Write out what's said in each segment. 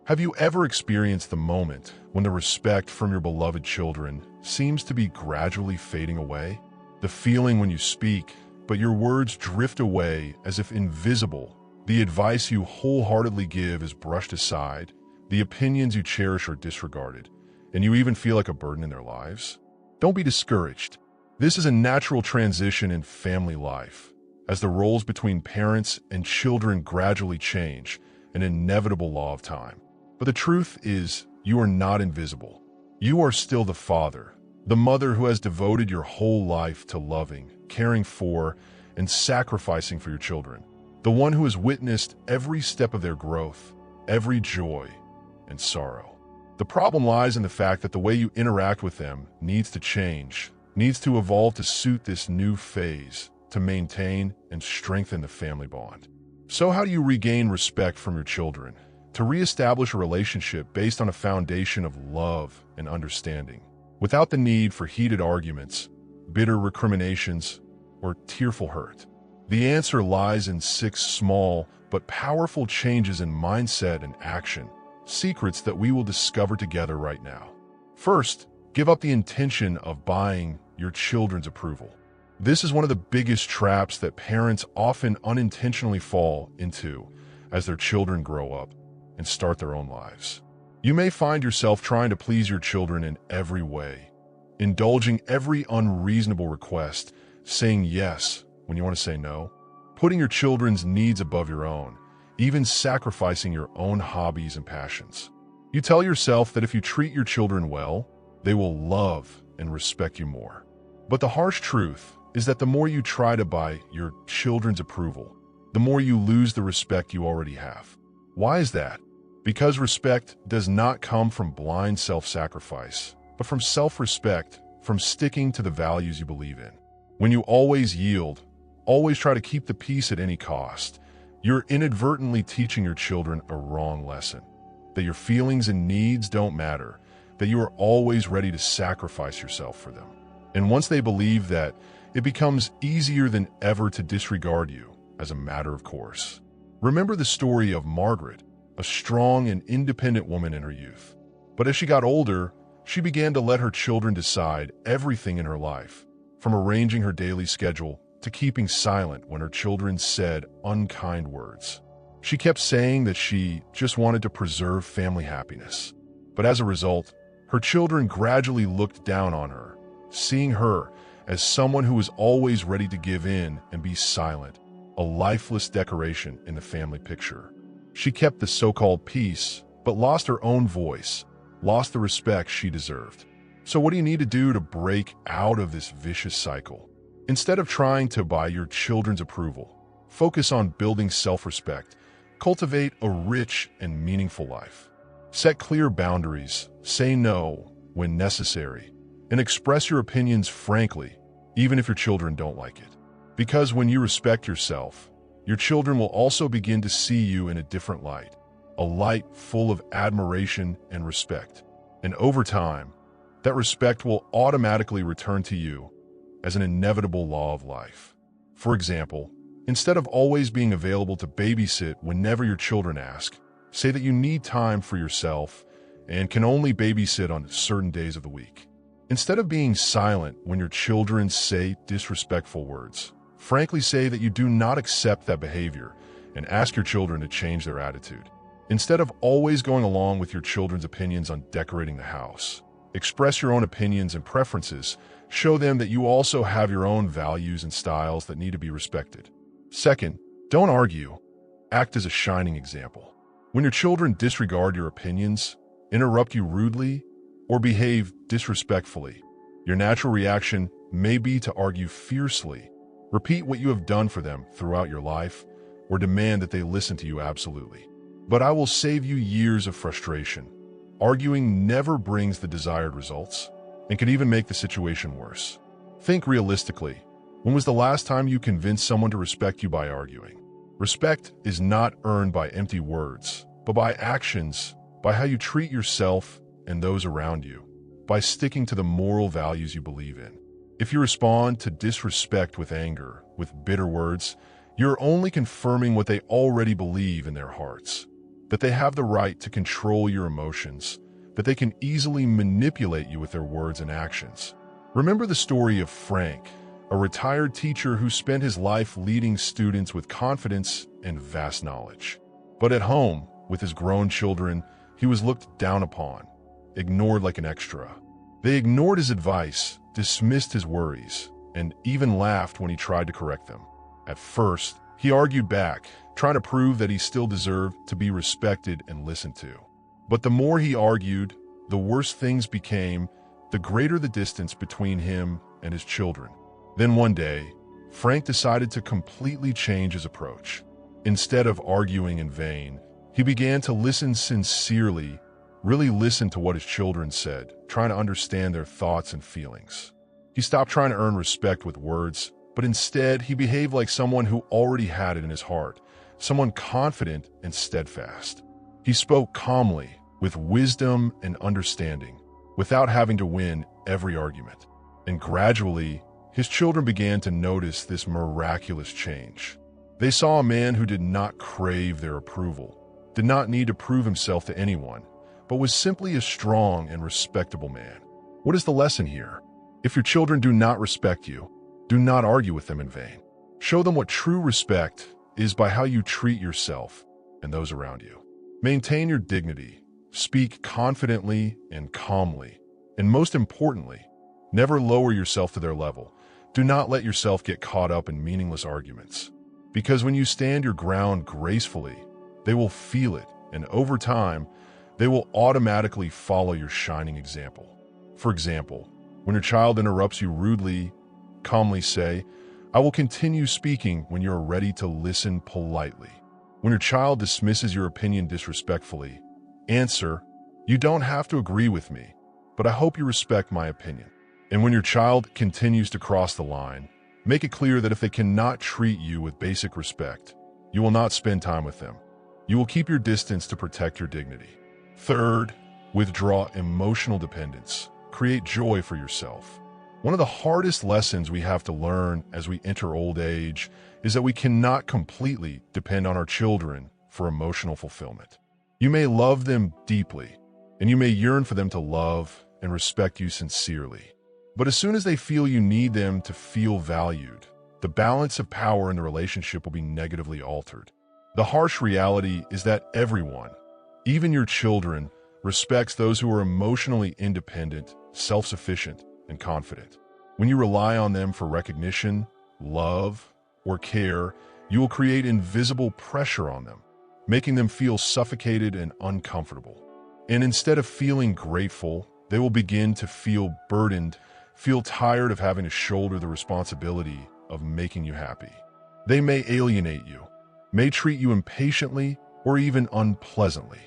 Have you ever experienced the moment when the respect from your beloved children seems to be gradually fading away? The feeling when you speak, but your words drift away as if invisible. The advice you wholeheartedly give is brushed aside. The opinions you cherish are disregarded, and you even feel like a burden in their lives? Don't be discouraged. This is a natural transition in family life, as the roles between parents and children gradually change, an inevitable law of time. But the truth is, you are not invisible. You are still the father, the mother who has devoted your whole life to loving, caring for, and sacrificing for your children. The one who has witnessed every step of their growth, every joy and sorrow. The problem lies in the fact that the way you interact with them needs to change, needs to evolve to suit this new phase, to maintain and strengthen the family bond. So how do you regain respect from your children? To reestablish a relationship based on a foundation of love and understanding, without the need for heated arguments, bitter recriminations, or tearful hurt. The answer lies in 6 small but powerful changes in mindset and action, secrets that we will discover together right now. First, give up the intention of buying your children's approval. This is one of the biggest traps that parents often unintentionally fall into as their children grow up and start their own lives. You may find yourself trying to please your children in every way, indulging every unreasonable request, saying yes when you want to say no, putting your children's needs above your own, even sacrificing your own hobbies and passions. You tell yourself that if you treat your children well, they will love and respect you more. But the harsh truth is that the more you try to buy your children's approval, the more you lose the respect you already have. Why is that? Because respect does not come from blind self-sacrifice, but from self-respect, from sticking to the values you believe in. When you always yield, always try to keep the peace at any cost, you're inadvertently teaching your children a wrong lesson. That your feelings and needs don't matter, that you are always ready to sacrifice yourself for them. And once they believe that, it becomes easier than ever to disregard you as a matter of course. Remember the story of Margaret, a strong and independent woman in her youth. But as she got older, she began to let her children decide everything in her life, from arranging her daily schedule to keeping silent when her children said unkind words. She kept saying that she just wanted to preserve family happiness. But as a result, her children gradually looked down on her, seeing her as someone who was always ready to give in and be silent, a lifeless decoration in the family picture. She kept the so-called peace, but lost her own voice, lost the respect she deserved. So what do you need to do to break out of this vicious cycle? Instead of trying to buy your children's approval, focus on building self-respect, cultivate a rich and meaningful life. Set clear boundaries, say no when necessary, and express your opinions frankly, even if your children don't like it. Because when you respect yourself, your children will also begin to see you in a different light, a light full of admiration and respect. And over time, that respect will automatically return to you as an inevitable law of life. For example, instead of always being available to babysit whenever your children ask, say that you need time for yourself and can only babysit on certain days of the week. Instead of being silent when your children say disrespectful words, frankly say that you do not accept that behavior and ask your children to change their attitude. Instead of always going along with your children's opinions on decorating the house, express your own opinions and preferences. Show them that you also have your own values and styles that need to be respected. Second, don't argue. Act as a shining example. When your children disregard your opinions, interrupt you rudely, or behave disrespectfully, your natural reaction may be to argue fiercely, repeat what you have done for them throughout your life, or demand that they listen to you absolutely. But I will save you years of frustration. Arguing never brings the desired results and can even make the situation worse. Think realistically. When was the last time you convinced someone to respect you by arguing? Respect is not earned by empty words, but by actions, by how you treat yourself and those around you, by sticking to the moral values you believe in. If you respond to disrespect with anger, with bitter words, you're only confirming what they already believe in their hearts. that they have the right to control your emotions, that they can easily manipulate you with their words and actions. Remember the story of Frank, a retired teacher who spent his life leading students with confidence and vast knowledge. But at home, with his grown children, he was looked down upon, ignored like an extra. They ignored his advice, dismissed his worries, and even laughed when he tried to correct them. At first, he argued back, trying to prove that he still deserved to be respected and listened to. But the more he argued, the worse things became, the greater the distance between him and his children. Then one day, Frank decided to completely change his approach. Instead of arguing in vain, he began to listen sincerely, really listen to what his children said, trying to understand their thoughts and feelings. He stopped trying to earn respect with words, but instead he behaved like someone who already had it in his heart, someone confident and steadfast. He spoke calmly, with wisdom and understanding, without having to win every argument. And gradually, his children began to notice this miraculous change. They saw a man who did not crave their approval, did not need to prove himself to anyone, but was simply a strong and respectable man. What is the lesson here? If your children do not respect you, do not argue with them in vain. Show them what true respect is by how you treat yourself and those around you. Maintain your dignity, speak confidently and calmly, and most importantly, never lower yourself to their level. Do not let yourself get caught up in meaningless arguments. Because when you stand your ground gracefully, they will feel it, and over time, they will automatically follow your shining example. For example, when your child interrupts you rudely, calmly say, "I will continue speaking when you are ready to listen politely." When your child dismisses your opinion disrespectfully, answer, "You don't have to agree with me, but I hope you respect my opinion." And when your child continues to cross the line, make it clear that if they cannot treat you with basic respect, you will not spend time with them. You will keep your distance to protect your dignity. Third, withdraw emotional dependence. Create joy for yourself. One of the hardest lessons we have to learn as we enter old age is that we cannot completely depend on our children for emotional fulfillment. You may love them deeply, and you may yearn for them to love and respect you sincerely. But as soon as they feel you need them to feel valued, the balance of power in the relationship will be negatively altered. The harsh reality is that everyone, even your children, respects those who are emotionally independent, self-sufficient, and confident. When you rely on them for recognition, love, or care, you will create invisible pressure on them, making them feel suffocated and uncomfortable. And instead of feeling grateful, they will begin to feel burdened, feel tired of having to shoulder the responsibility of making you happy. They may alienate you, may treat you impatiently or even unpleasantly.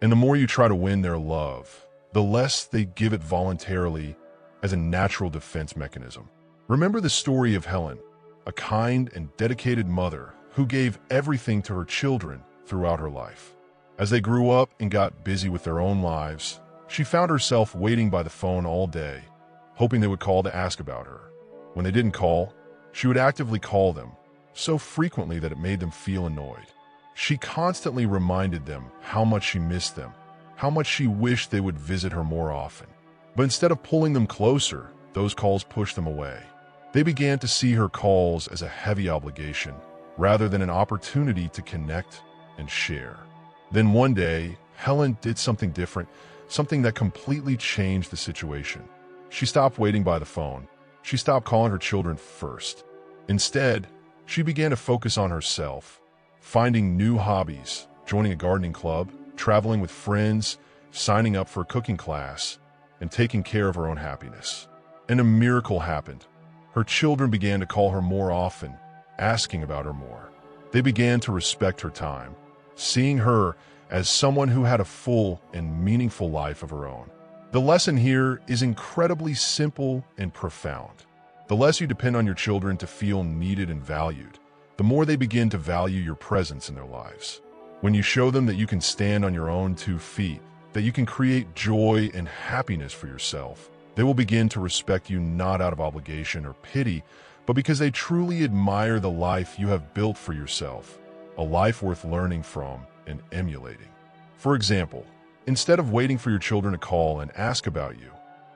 And the more you try to win their love, the less they give it voluntarily as a natural defense mechanism. Remember the story of Helen, a kind and dedicated mother who gave everything to her children throughout her life. As they grew up and got busy with their own lives, she found herself waiting by the phone all day, hoping they would call to ask about her. When they didn't call, she would actively call them, so frequently that it made them feel annoyed. She constantly reminded them how much she missed them, how much she wished they would visit her more often. But instead of pulling them closer, those calls pushed them away. They began to see her calls as a heavy obligation, rather than an opportunity to connect and share. Then one day, Helen did something different, something that completely changed the situation. She stopped waiting by the phone. She stopped calling her children first. Instead, she began to focus on herself, finding new hobbies, joining a gardening club, traveling with friends, signing up for a cooking class, and taking care of her own happiness. And a miracle happened. Her children began to call her more often, asking about her more. They began to respect her time, seeing her as someone who had a full and meaningful life of her own. The lesson here is incredibly simple and profound. The less you depend on your children to feel needed and valued, the more they begin to value your presence in their lives. When you show them that you can stand on your own 2 feet, that you can create joy and happiness for yourself, they will begin to respect you not out of obligation or pity, but because they truly admire the life you have built for yourself, a life worth learning from and emulating. For example, instead of waiting for your children to call and ask about you,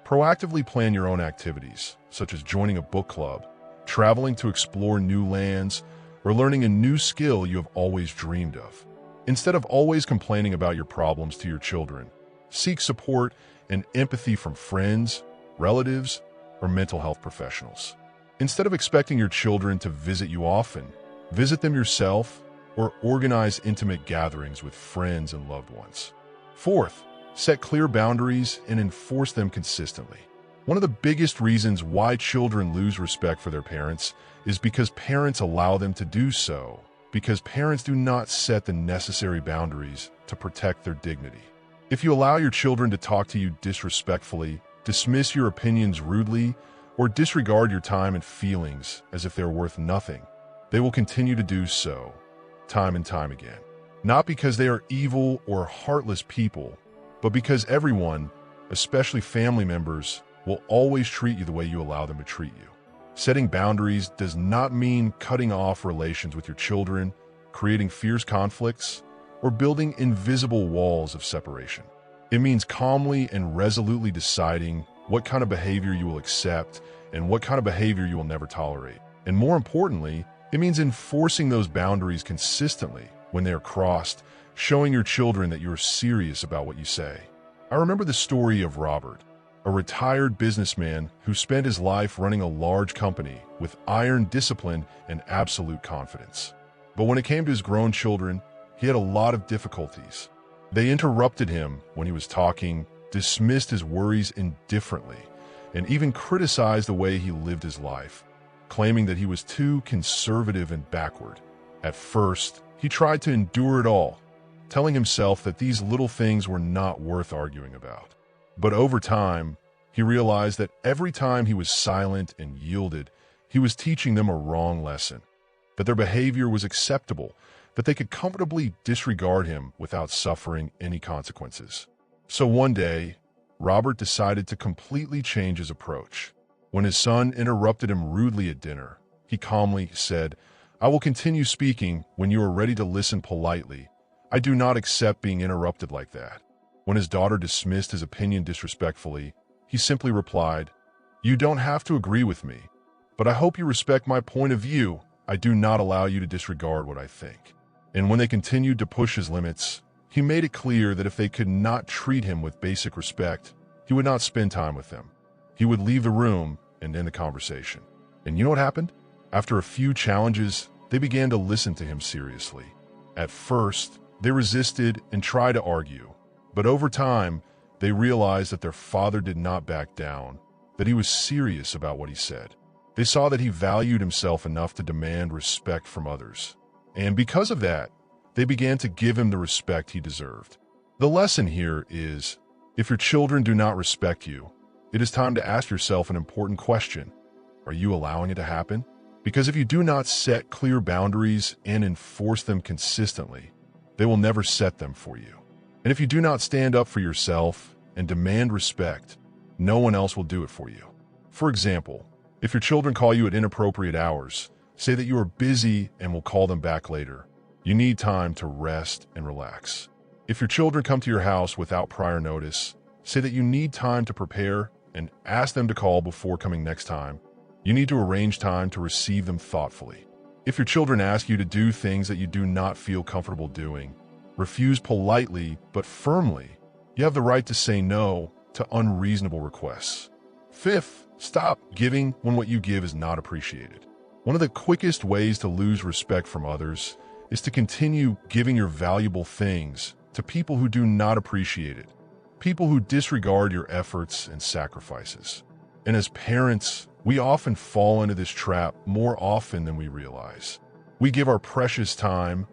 proactively plan your own activities, such as joining a book club, traveling to explore new lands, or learning a new skill you have always dreamed of. Instead of always complaining about your problems to your children, seek support and empathy from friends, relatives, or mental health professionals. Instead of expecting your children to visit you often, visit them yourself or organize intimate gatherings with friends and loved ones. Fourth, set clear boundaries and enforce them consistently. One of the biggest reasons why children lose respect for their parents is because parents allow them to do so, because parents do not set the necessary boundaries to protect their dignity. If you allow your children to talk to you disrespectfully, dismiss your opinions rudely, or disregard your time and feelings as if they're worth nothing, they will continue to do so, time and time again. Not because they are evil or heartless people, but because everyone, especially family members, will always treat you the way you allow them to treat you. Setting boundaries does not mean cutting off relations with your children, creating fierce conflicts, or building invisible walls of separation. It means calmly and resolutely deciding what kind of behavior you will accept and what kind of behavior you will never tolerate. And more importantly, it means enforcing those boundaries consistently when they are crossed, showing your children that you are serious about what you say. I remember the story of Robert, a retired businessman who spent his life running a large company with iron discipline and absolute confidence. But when it came to his grown children, he had a lot of difficulties. They interrupted him when he was talking, dismissed his worries indifferently, and even criticized the way he lived his life, claiming that he was too conservative and backward. At first, he tried to endure it all, telling himself that these little things were not worth arguing about. But over time, he realized that every time he was silent and yielded, he was teaching them a wrong lesson, that their behavior was acceptable, that they could comfortably disregard him without suffering any consequences. So one day, Robert decided to completely change his approach. When his son interrupted him rudely at dinner, he calmly said, "I will continue speaking when you are ready to listen politely. I do not accept being interrupted like that." When his daughter dismissed his opinion disrespectfully, he simply replied, "You don't have to agree with me, but I hope you respect my point of view. I do not allow you to disregard what I think." And when they continued to push his limits, he made it clear that if they could not treat him with basic respect, he would not spend time with them. He would leave the room and end the conversation. And you know what happened? After a few challenges, they began to listen to him seriously. At first, they resisted and tried to argue, but over time, they realized that their father did not back down, that he was serious about what he said. They saw that he valued himself enough to demand respect from others. And because of that, they began to give him the respect he deserved. The lesson here is, if your children do not respect you, it is time to ask yourself an important question. Are you allowing it to happen? Because if you do not set clear boundaries and enforce them consistently, they will never set them for you. And if you do not stand up for yourself and demand respect, no one else will do it for you. For example, if your children call you at inappropriate hours, say that you are busy and will call them back later. You need time to rest and relax. If your children come to your house without prior notice, say that you need time to prepare and ask them to call before coming next time. You need to arrange time to receive them thoughtfully. If your children ask you to do things that you do not feel comfortable doing, refuse politely but firmly. You have the right to say no to unreasonable requests. Fifth, stop giving when what you give is not appreciated. One of the quickest ways to lose respect from others is to continue giving your valuable things to people who do not appreciate it, people who disregard your efforts and sacrifices. And as parents, we often fall into this trap more often than we realize. We give our precious time,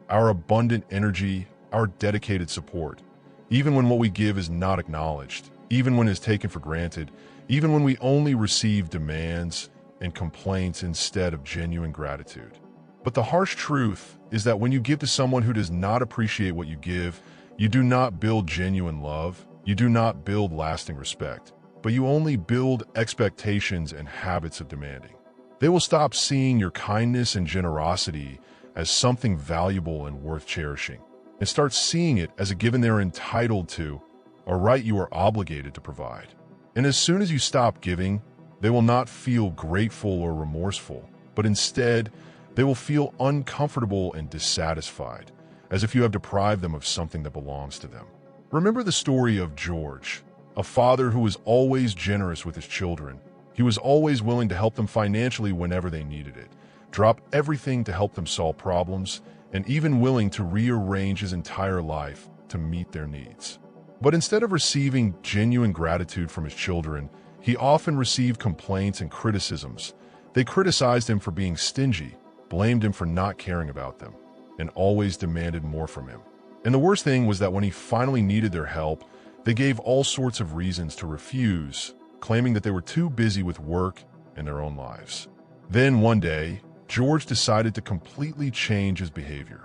our abundant energy, our dedicated support, even when what we give is not acknowledged, even when it is taken for granted, even when we only receive demands and complaints instead of genuine gratitude. But the harsh truth is that when you give to someone who does not appreciate what you give, you do not build genuine love, you do not build lasting respect, but you only build expectations and habits of demanding. They will stop seeing your kindness and generosity as something valuable and worth cherishing. and start seeing it as a given they're entitled to, a right you are obligated to provide. And as soon as you stop giving, they will not feel grateful or remorseful, but instead, they will feel uncomfortable and dissatisfied, as if you have deprived them of something that belongs to them. Remember the story of George, a father who was always generous with his children. He was always willing to help them financially whenever they needed it, drop everything to help them solve problems, and even willing to rearrange his entire life to meet their needs. But instead of receiving genuine gratitude from his children, he often received complaints and criticisms. They criticized him for being stingy, blamed him for not caring about them, and always demanded more from him. And the worst thing was that when he finally needed their help, they gave all sorts of reasons to refuse, claiming that they were too busy with work and their own lives. Then one day, George decided to completely change his behavior.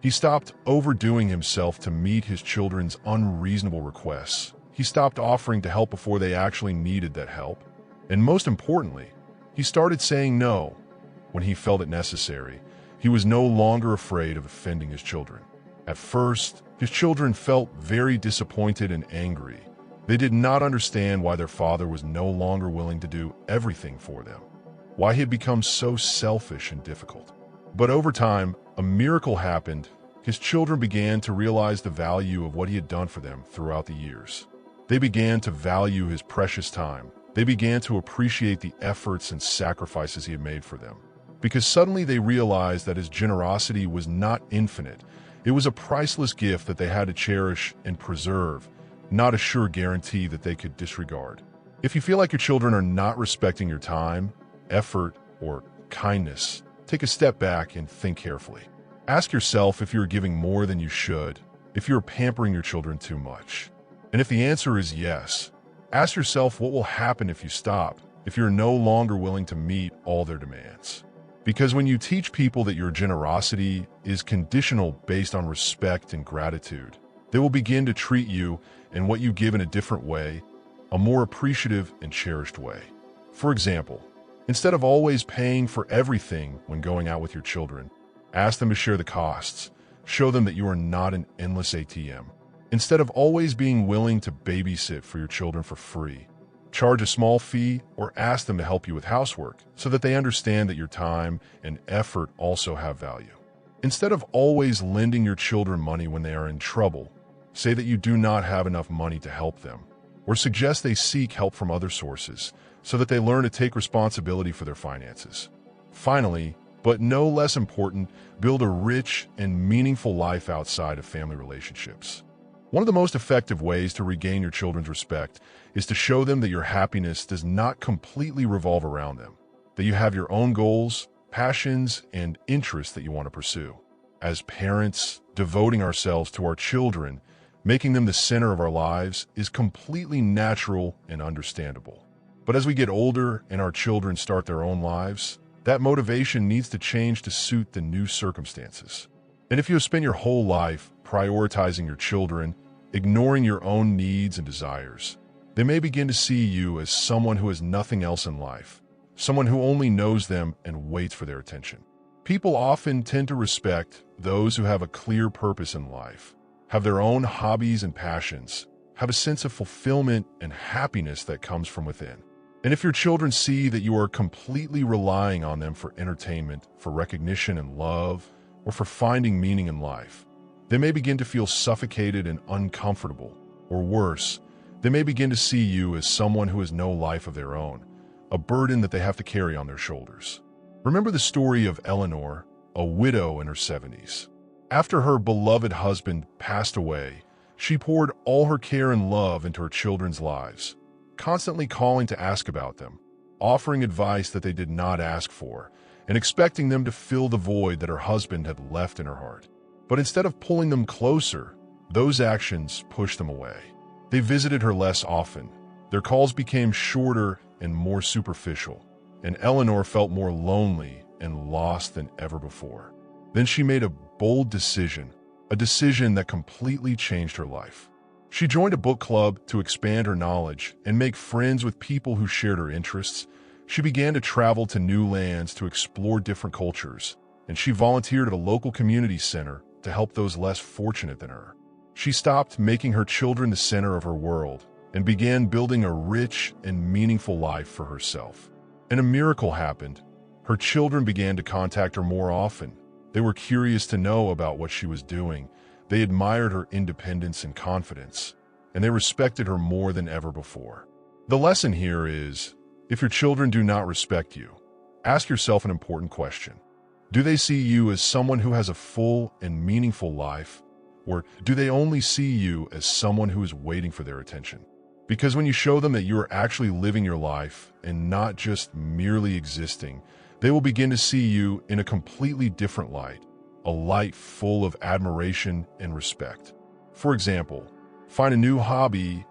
He stopped overdoing himself to meet his children's unreasonable requests. He stopped offering to help before they actually needed that help. And most importantly, he started saying no when he felt it necessary. He was no longer afraid of offending his children. At first, his children felt very disappointed and angry. They did not understand why their father was no longer willing to do everything for them, why he had become so selfish and difficult. But over time, a miracle happened. His children began to realize the value of what he had done for them throughout the years. They began to value his precious time. They began to appreciate the efforts and sacrifices he had made for them. Because suddenly they realized that his generosity was not infinite. It was a priceless gift that they had to cherish and preserve, not a sure guarantee that they could disregard. If you feel like your children are not respecting your time, effort, or kindness, take a step back and think carefully. Ask yourself if you're giving more than you should, if you're pampering your children too much. And if the answer is yes, ask yourself what will happen if you stop, if you're no longer willing to meet all their demands. Because when you teach people that your generosity is conditional based on respect and gratitude, they will begin to treat you and what you give in a different way, a more appreciative and cherished way. For example, instead of always paying for everything when going out with your children, ask them to share the costs. Show them that you are not an endless ATM. Instead of always being willing to babysit for your children for free, charge a small fee or ask them to help you with housework so that they understand that your time and effort also have value. Instead of always lending your children money when they are in trouble, say that you do not have enough money to help them, or suggest they seek help from other sources so that they learn to take responsibility for their finances. Finally, but no less important, build a rich and meaningful life outside of family relationships. One of the most effective ways to regain your children's respect is to show them that your happiness does not completely revolve around them, that you have your own goals, passions, and interests that you want to pursue. As parents, devoting ourselves to our children, making them the center of our lives, is completely natural and understandable. But as we get older and our children start their own lives, that motivation needs to change to suit the new circumstances. And if you have spent your whole life prioritizing your children, ignoring your own needs and desires, they may begin to see you as someone who has nothing else in life, someone who only knows them and waits for their attention. People often tend to respect those who have a clear purpose in life, have their own hobbies and passions, have a sense of fulfillment and happiness that comes from within. And if your children see that you are completely relying on them for entertainment, for recognition and love, or for finding meaning in life, they may begin to feel suffocated and uncomfortable, or worse, they may begin to see you as someone who has no life of their own, a burden that they have to carry on their shoulders. Remember the story of Eleanor, a widow in her 70s. After her beloved husband passed away, she poured all her care and love into her children's lives, constantly calling to ask about them, offering advice that they did not ask for, and expecting them to fill the void that her husband had left in her heart. But instead of pulling them closer, those actions pushed them away. They visited her less often. Their calls became shorter and more superficial, and Eleanor felt more lonely and lost than ever before. Then she made a bold decision, a decision that completely changed her life. She joined a book club to expand her knowledge and make friends with people who shared her interests. She began to travel to new lands to explore different cultures, and she volunteered at a local community center to help those less fortunate than her. She stopped making her children the center of her world and began building a rich and meaningful life for herself. And a miracle happened. Her children began to contact her more often. They were curious to know about what she was doing. They admired her independence and confidence, and they respected her more than ever before. The lesson here is, if your children do not respect you, ask yourself an important question. Do they see you as someone who has a full and meaningful life, or do they only see you as someone who is waiting for their attention? Because when you show them that you are actually living your life and not just merely existing, they will begin to see you in a completely different light, a light full of admiration and respect. For example, find a new hobby